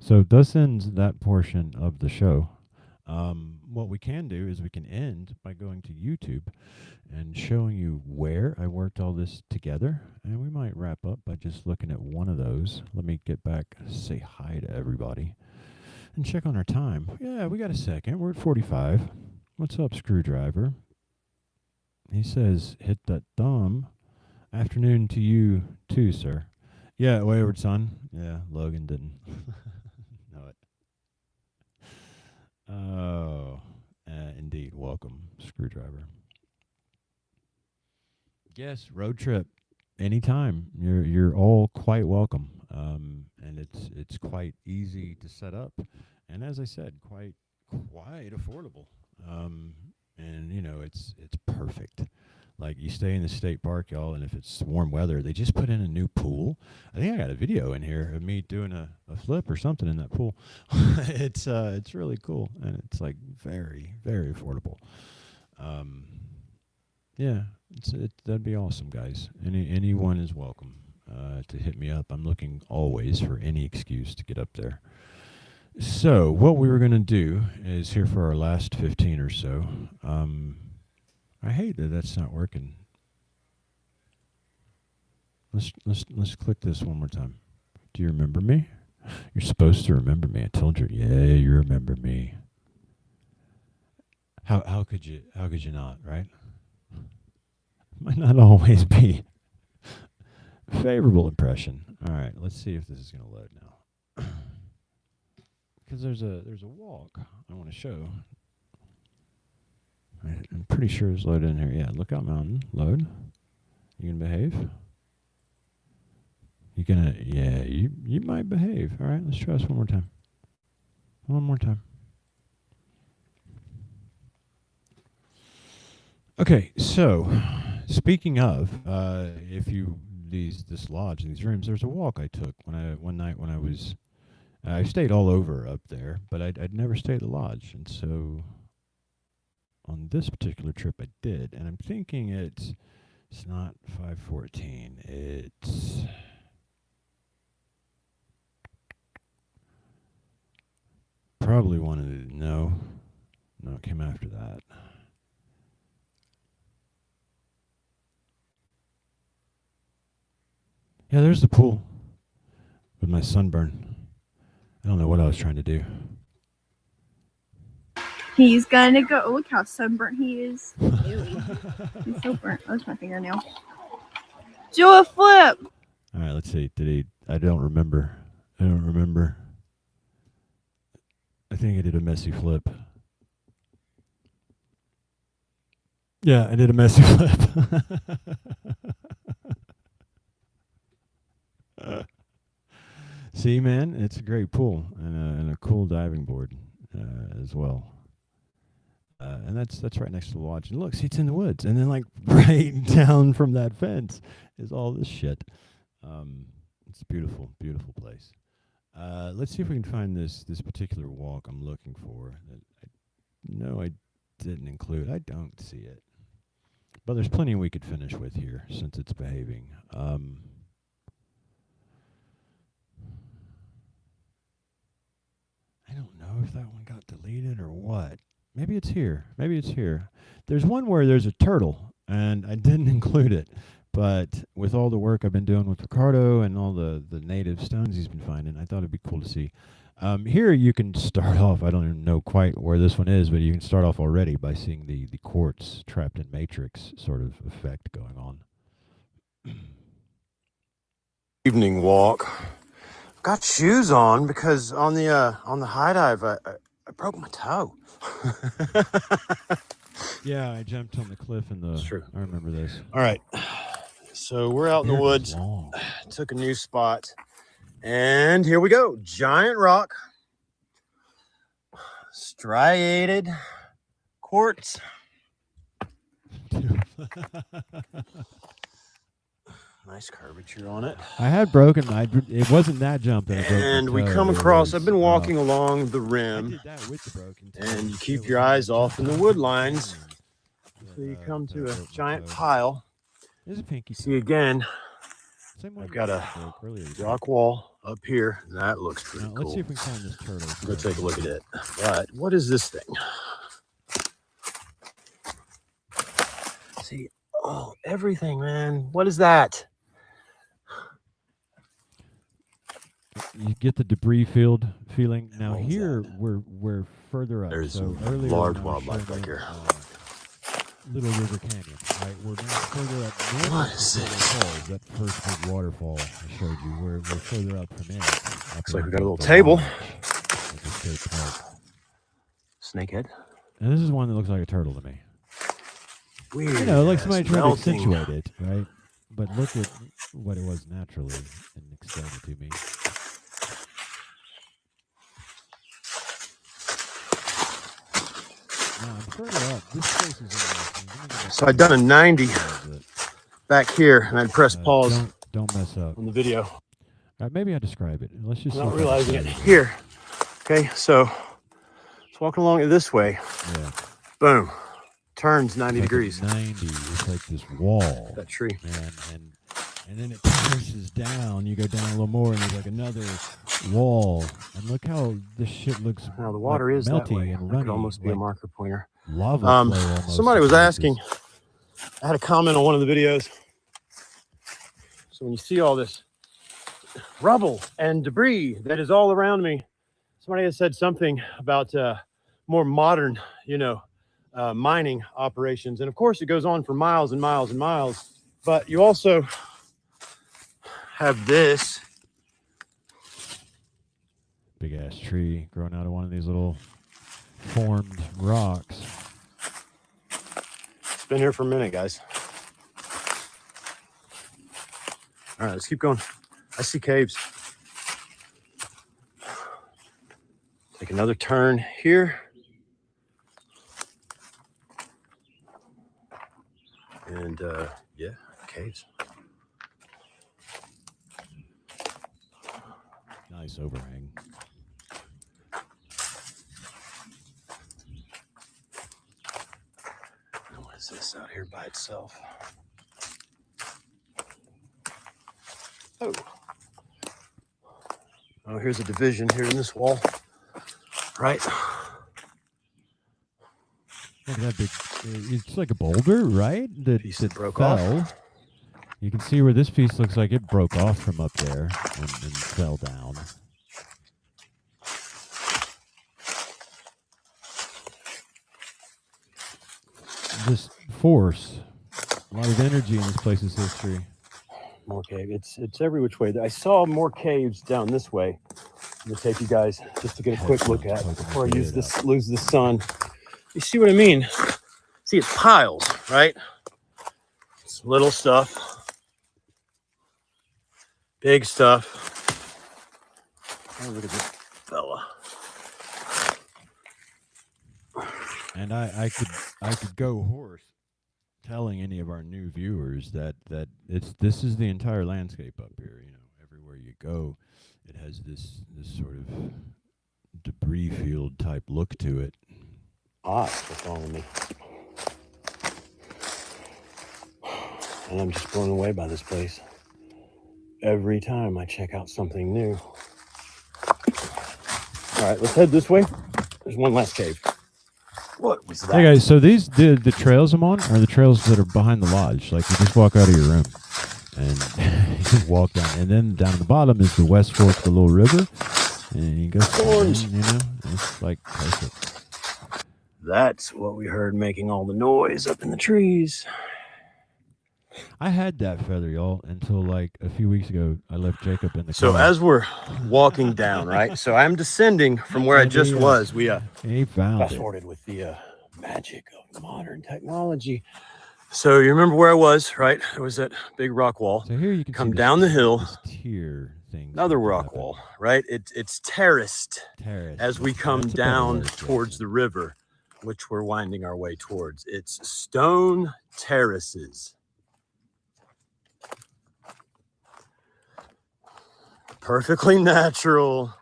So thus ends that portion of the show. What we can do is we can end by going to YouTube and showing you where I worked all this together. And we might wrap up by just looking at one of those. Let me get back, say hi to everybody, and check on our time. Yeah, we got a second. We're at 45. What's up, Screwdriver? He says, hit that thumb. Afternoon to you too, sir. Yeah, Wayward Son. Yeah, Logan didn't know it. welcome, Screwdriver. Yes, road trip, anytime. You're all quite welcome, and it's quite easy to set up, and as I said, quite affordable. And it's perfect. Like, you stay in the state park, y'all, and if it's warm weather, they just put in a new pool. I think I got a video in here of me doing a flip or something in that pool. It's really cool, and it's like very, very affordable. Yeah, that'd be awesome, guys. Anyone is welcome to hit me up. I'm looking always for any excuse to get up there. So what we were going to do is, here for our last 15 or so. I hate that that's not working. Let's click this one more time. Do you remember me? You're supposed to remember me. I told you. Yeah, you remember me. How could you not, right? Might not always be favorable impression. All right, let's see if this is going to load now. Because there's a walk I want to show. I'm pretty sure it's loaded in here. Yeah, Lookout Mountain, load. You gonna behave? You gonna? Yeah, you might behave. All right, let's try this one more time. One more time. Okay, so speaking of, this lodge, these rooms, there's a walk I took one night when I was. I stayed all over up there, but I'd never stayed at the lodge, and so on this particular trip I did, and I'm thinking it's not 514. It's probably one of the no, it came after that. Yeah, there's the pool with my sunburn. I don't know what I was trying to do. He's gonna go. Look how sunburnt he is. He's so burnt. That's my fingernail. Do a flip. All right, let's see. Did he? I don't remember. I think I did a messy flip. Yeah, I did a messy flip. See, man, it's a great pool and a cool diving board as well. And that's right next to the lodge. And look, see, it's in the woods. And then, like, right down from that fence is all this shit. It's a beautiful, beautiful place. Let's see if we can find this particular walk I'm looking for. I didn't include. I don't see it. But there's plenty we could finish with here since it's behaving. I don't know if that one got deleted or what. Maybe it's here. There's one where there's a turtle, and I didn't include it. But with all the work I've been doing with Ricardo and all the native stones he's been finding, I thought it'd be cool to see. Here you can start off. I don't even know quite where this one is, but you can start off already by seeing the quartz trapped in matrix sort of effect going on. Evening walk. Got shoes on because on the high dive I broke my toe. Yeah, I jumped on the cliff in the. That's true. I remember this. All right, so we're out in the woods. Took a new spot, and here we go. Giant rock, striated quartz. Nice curvature on it. I had broken. It wasn't that jump that I broke. And we come across. I've been walking along the rim, I did that with the broken toe. and you keep your eyes off in the wood lines until you come to a giant pile. There's a pinky. See again. Same one I've got a broke earlier. rock wall up here. That looks pretty Now, cool. let's see if we can find this turtle. Go take a look at it. But what is this thing? See, oh, everything, man. What is that? You get the debris field feeling. Now What was here that? we're further up. There's so some earlier large when I was wildlife showing back you, here. Little River Canyon. Right, we're now further up north. What of is the this? Falls, that first big waterfall I showed you. We're further up from it. Looks like we got a little table. Snakehead. Snakehead. And this is one that looks like a turtle to me. Weird. You know, like somebody tried to melting. accentuate it, right? But look at what it was naturally and explain it to me. Now, I'm further up. This place is interesting. So I'd done a 90 back here, and I'd press pause Don't mess up. on the video. Maybe I describe it. Let's just Not see if I realizing it. describe Here. Okay, so it's walking along it this way. Yeah. Boom. Turns 90 It's like degrees. 90. It's like this wall. That tree. And then it pushes down. You go down a little more, and there's like another wall. And look how this shit looks. Now the water like is that melty way. and That runny. could almost be a marker pointer. Lava flow almost. Somebody was like asking. I had a comment on one of the videos. So when you see all this rubble and debris that is all around me, somebody has said something about more modern, mining operations. And of course, it goes on for miles and miles and miles. But you also have this big ass tree growing out of one of these little formed rocks. It's been here for a minute, guys. All right, let's keep going. I see caves. Take another turn here. And yeah, caves. Nice overhang. What is this out here by itself? Oh, here's a division here in this wall. Right. Look at that big. It's like a boulder, right? Piece that that broke fell. off. You can see where this piece looks like it broke off from up there and fell down. This force, a lot of energy in this place's history. More cave. It's every which way. I saw more caves down this way. I'm gonna take you guys just to get a quick look at before I lose the sun. You see what I mean? See, it's piles, right? It's little stuff, big stuff. Oh, look at this fella. And I could go horse telling any of our new viewers that this is the entire landscape up here. You know, everywhere you go, it has this sort of debris field type look to it. What's wrong with me? And I'm just blown away by this place. Every time I check out something new. All right, let's head this way. There's one last cave. What was that? Hey guys, so these the trails I'm on are the trails that are behind the lodge. Like you just walk out of your room and you just walk down, and then down at the bottom is the West Fork of the Little River, and you go down, you know, it's like perfect. That's what we heard making all the noise up in the trees. I had that feather, y'all, until like a few weeks ago. I left Jacob in the So car. as we're walking down, right? So I'm descending from where I just was. We he found fast it. forwarded with the magic of modern technology. So you remember where I was, right? There was that big rock wall. So here you can Come see down the hill. this tier thing. Another rock wall, right? It's terraced as we come That's a better down word, towards Jason. the river, which we're winding our way towards. It's stone terraces. Perfectly natural,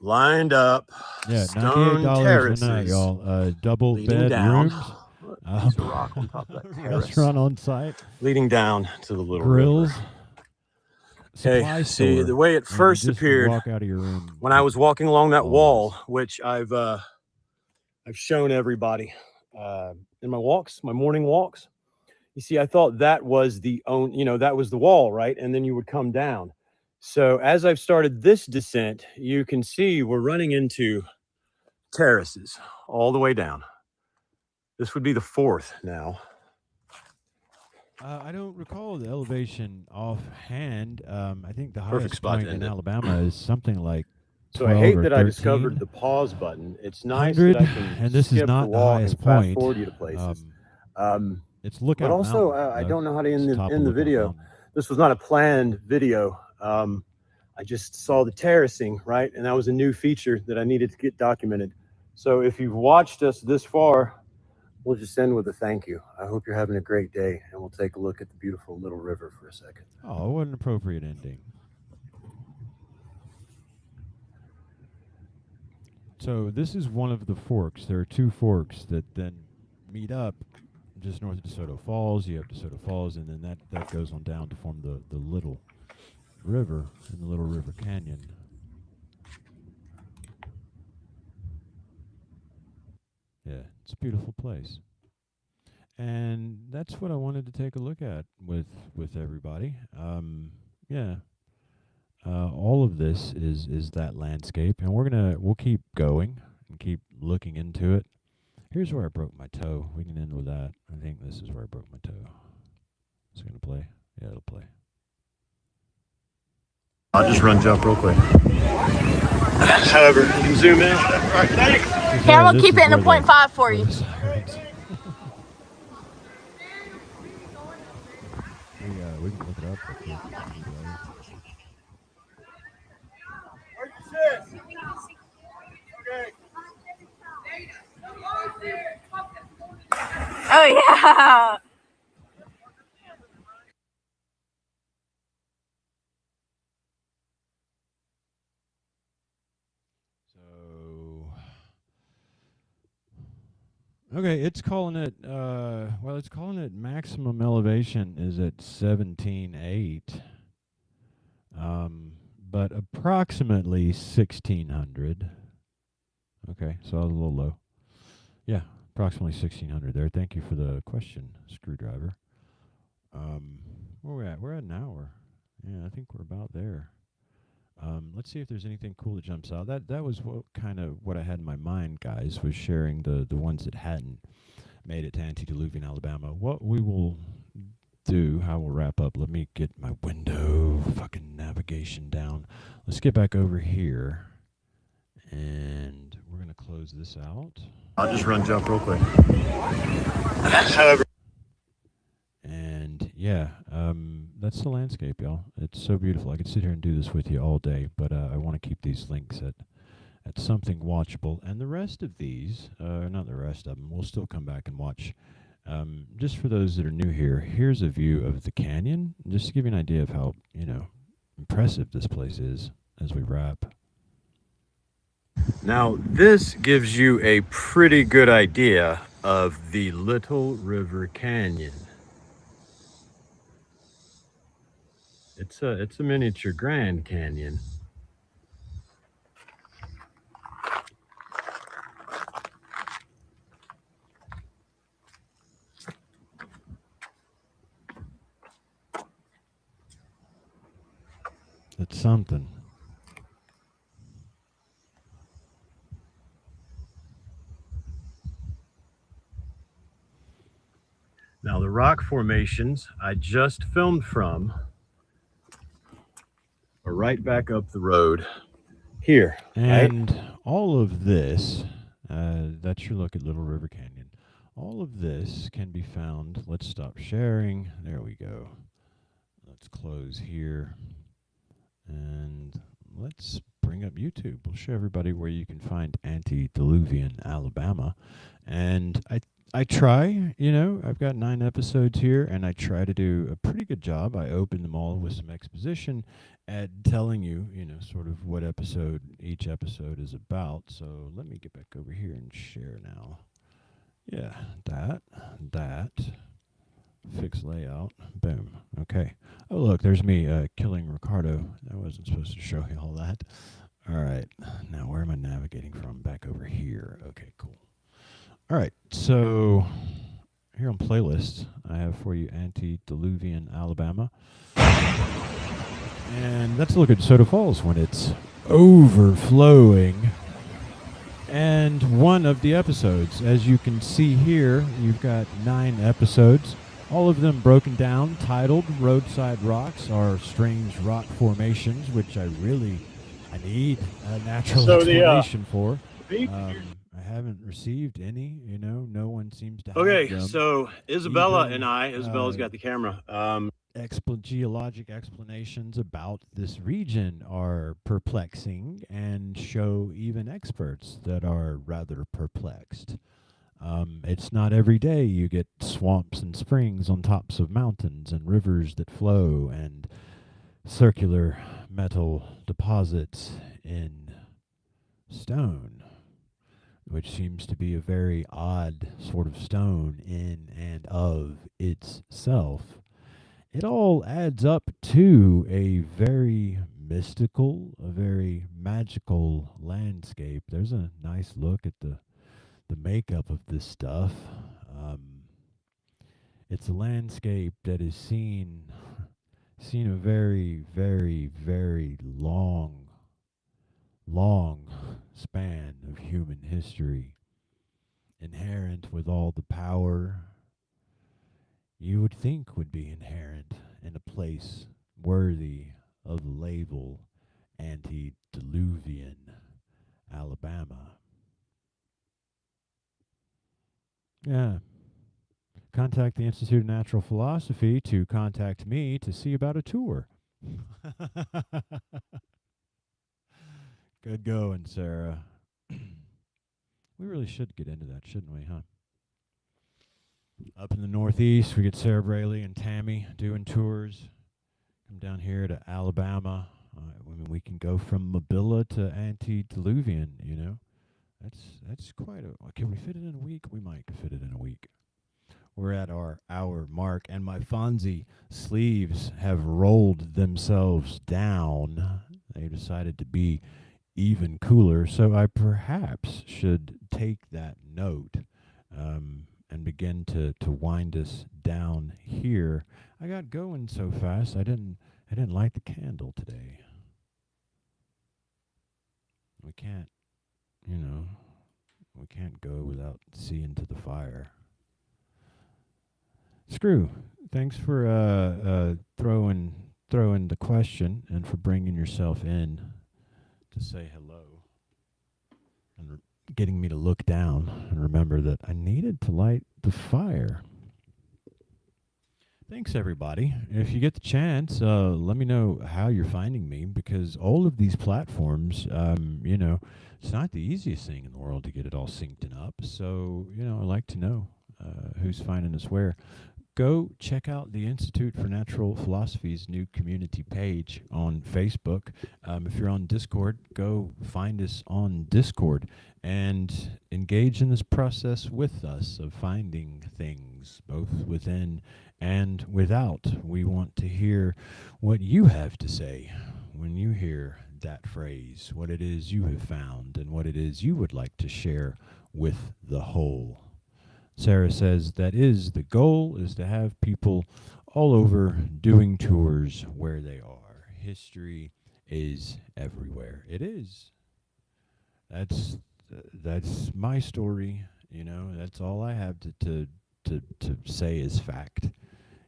lined up. Yeah, stone $98 terraces a night, y'all. Double leading bed down. rooms. There's a rock on top of that terrace. Restaurant on site. Leading down to the little Grills. river. Supply Okay, see store, the way it and you first just appeared walk out of your room when I was walking along that Always. wall, which I've shown everybody in my walks, my morning walks. You see, I thought that was that was the wall, right? And then you would come down. So as I've started this descent, you can see we're running into terraces all the way down. This would be the fourth now. I don't recall the elevation offhand. I think the Perfect highest spot to point in end it. Alabama is something like So I 12 hate or that 13. I discovered the pause button. It's nice that 100, I can and this is skip the not the walk highest and fast point. forward you to places. It's But Lookout also, Mountain. I though. don't know how to It's end top of the Lookout video. Mountain. This was not a planned video. I just saw the terracing, right? And that was a new feature that I needed to get documented. So if you've watched us this far, we'll just end with a thank you. I hope you're having a great day, and we'll take a look at the beautiful little river for a second. Oh, what an appropriate ending. So this is one of the forks. There are two forks that then meet up just north of DeSoto Falls. You have DeSoto Falls, and then that goes on down to form the Little River and the Little River Canyon. Yeah, it's a beautiful place. And that's what I wanted to take a look at with everybody. Yeah. All of this is that landscape, and we'll keep going and keep looking into it. Here's where I broke my toe. We can end with that. I think this is where I broke my toe. Is it gonna play? Yeah, it'll play. I'll just run jump real quick. However, you can zoom in. Right, thanks. Here, I'm gonna keep it in a 0.5 for you. We can look it up. Oh yeah. Okay, it's calling it, it's calling it maximum elevation is at 17.8, but approximately 1,600. Okay, so I was a little low. Yeah, approximately 1,600 there. Thank you for the question, Screwdriver. Where we at? We're at an hour. Yeah, I think we're about there. Let's see if there's anything cool that jumps out. That was what I had in my mind, guys, was sharing the ones that hadn't made it to Antedilluvian Alabama. What we will do, how we'll wrap up. Let me get my window fucking navigation down. Let's get back over here, and we're gonna close this out. I'll just run jump real quick. However. And yeah, that's the landscape, y'all. It's so beautiful. I could sit here and do this with you all day, but I want to keep these links at something watchable. And the rest of these, not the rest of them, we'll still come back and watch. Just for those that are new here, here's a view of the canyon, just to give you an idea of how, impressive this place is as we wrap. Now, this gives you a pretty good idea of the Little River Canyon. It's a miniature Grand Canyon. It's something. Now, the rock formations I just filmed from are right back up the road here. And right? all of this, that's your look at Little River Canyon. All of this can be found. Let's stop sharing. There we go. Let's close here. And let's bring up YouTube. We'll show everybody where you can find Antediluvian Alabama. And I try, I've got 9 episodes here, and I try to do a pretty good job. I open them all with some exposition at telling you, sort of what each episode is about. So let me get back over here and share now. Yeah, that. Fix layout. Boom. Okay. Oh, look, there's me killing Ricardo. I wasn't supposed to show you all that. All right. Now, where am I navigating from? Back over here. Okay, cool. All right. So here on playlists, I have for you Antediluvian Alabama. And let's look at DeSoto Falls when it's overflowing. And one of the episodes, as you can see here, you've got 9 episodes. All of them broken down, titled Roadside Rocks, are strange rock formations, which I really I need a natural So explanation for. the I haven't received any. You know, no one seems to have okay, them. so Isabella Even, and Isabella's got the camera. Geologic explanations about this region are perplexing and show even experts that are rather perplexed. It's not every day you get swamps and springs on tops of mountains and rivers that flow and circular metal deposits in stone, which seems to be a very odd sort of stone in and of itself. It all adds up to a very mystical, a very magical landscape. There's a nice look at the makeup of this stuff. It's a landscape that is seen a very, very, very long span of human history, inherent with all the power you would think would be inherent in a place worthy of the label Antediluvian Alabama. Yeah. Contact the Institute of Natural Philosophy to contact me to see about a tour. Good going, Sarah. We really should get into that, shouldn't we, huh? Up in the Northeast, we get Sarah Braley and Tammy doing tours. Come down here to Alabama. I mean, we can go from Mobilla to Antediluvian, you know. That's quite a... Can we fit it in a week? We might fit it in a week. We're at our hour mark, and my Fonzie sleeves have rolled themselves down. They decided to be even cooler, so I perhaps should take that note and begin to wind us down here. I got going so fast, I didn't light the candle today. We can't, you know, we can't go without seeing to the fire. Screw. Thanks for throwing the question and for bringing yourself in to say hello and getting me to look down and remember that I needed to light the fire. Thanks, everybody. If you get the chance, let me know how you're finding me, because all of these platforms, you know, it's not the easiest thing in the world to get it all synced up. So, you know, I like to know who's finding us where. Go check out the Institute for Natural Philosophy's new community page on Facebook. If you're on Discord, go find us on Discord and engage in this process with us of finding things, both within and without. We want to hear what you have to say when you hear that phrase, what it is you have found, and what it is you would like to share with the whole. Sarah says that is the goal, is to have people all over doing tours where they are. History is everywhere. It is. That's my story, you know. That's all I have to say is fact.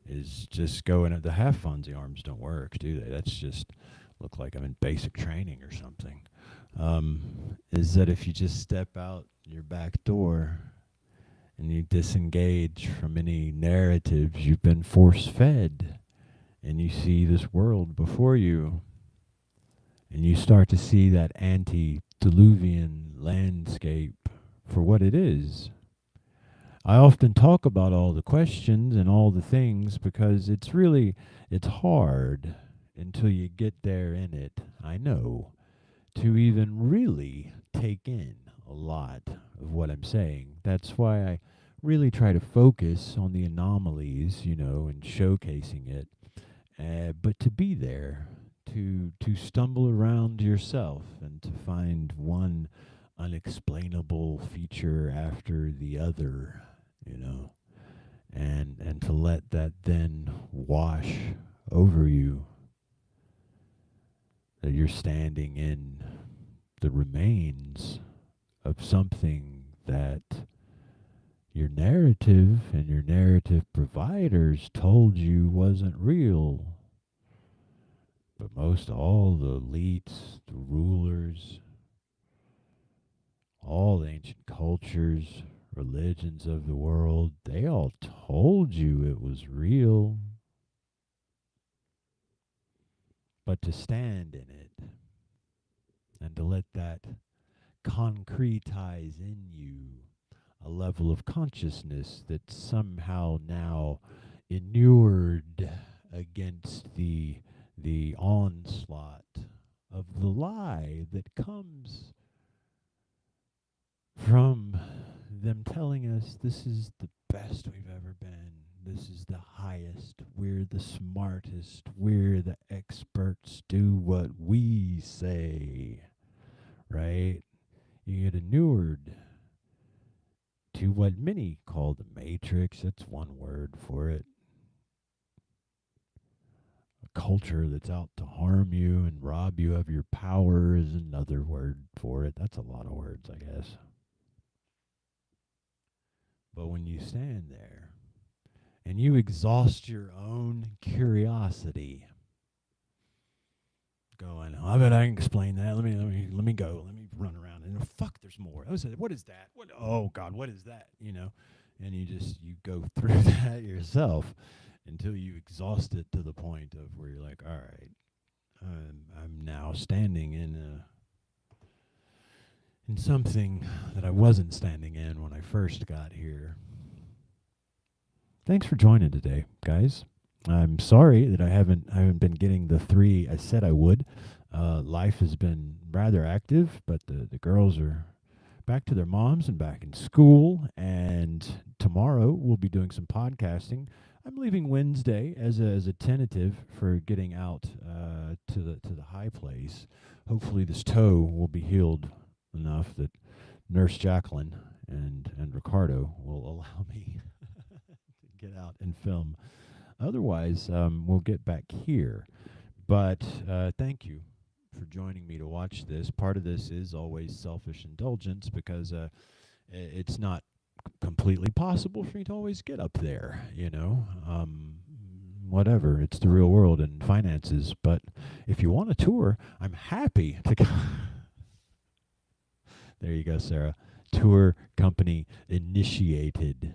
Is just going at the half Fonzie arms don't work, do they? That's just look like I'm in basic training or something. Is that if you just step out your back door and you disengage from any narratives you've been force-fed, and you see this world before you, and you start to see that antediluvian landscape for what it is. I often talk about all the questions and all the things because it's hard until you get there in it, I know, to even really take in a lot of what I'm saying. That's why I really try to focus on the anomalies, you know, and showcasing it. But to be there, to stumble around yourself and to find one unexplainable feature after the other, you know, and to let that then wash over you, that you're standing in the remains of something that your narrative and your narrative providers told you wasn't real. But most all the elites, the rulers, all the ancient cultures, religions of the world, they all told you it was real. But to stand in it and to let that concretize in you a level of consciousness that somehow now inured against the onslaught of the lie that comes from them telling us this is the best we've ever been. This is the highest. We're the smartest. We're the experts. Do what we say. Right? You get inured to what many call the matrix. That's one word for it. A culture that's out to harm you and rob you of your power is another word for it. That's a lot of words, I guess. But when you stand there and you exhaust your own curiosity, going, I bet I can explain that. Let me go. Let me run around and fuck. There's more. What is that? What? Oh God, what is that? You know, and you go through that yourself until you exhaust it to the point of where you're like, all right, I'm now standing in something that I wasn't standing in when I first got here. Thanks for joining today, guys. I'm sorry that I haven't been getting the 3 I said I would. Life has been rather active, but the girls are back to their moms and back in school. And tomorrow we'll be doing some podcasting. I'm leaving Wednesday as a tentative for getting out to the high place. Hopefully this toe will be healed enough that Nurse Jacqueline and Ricardo will allow me to get out and film. Otherwise, we'll get back here. But thank you for joining me to watch this. Part of this is always selfish indulgence because it's not completely possible for me to always get up there, you know. Whatever, it's the real world and finances. But if you want a tour, I'm happy to go. There you go, Sarah. Tour company initiated.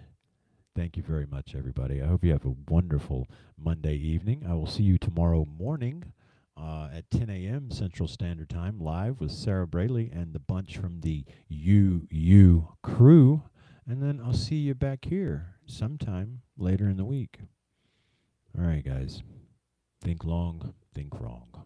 Thank you very much, everybody. I hope you have a wonderful Monday evening. I will see you tomorrow morning at 10 a.m. Central Standard Time, live with Sarah Braley and the bunch from the UU crew. And then I'll see you back here sometime later in the week. All right, guys. Think long, think wrong.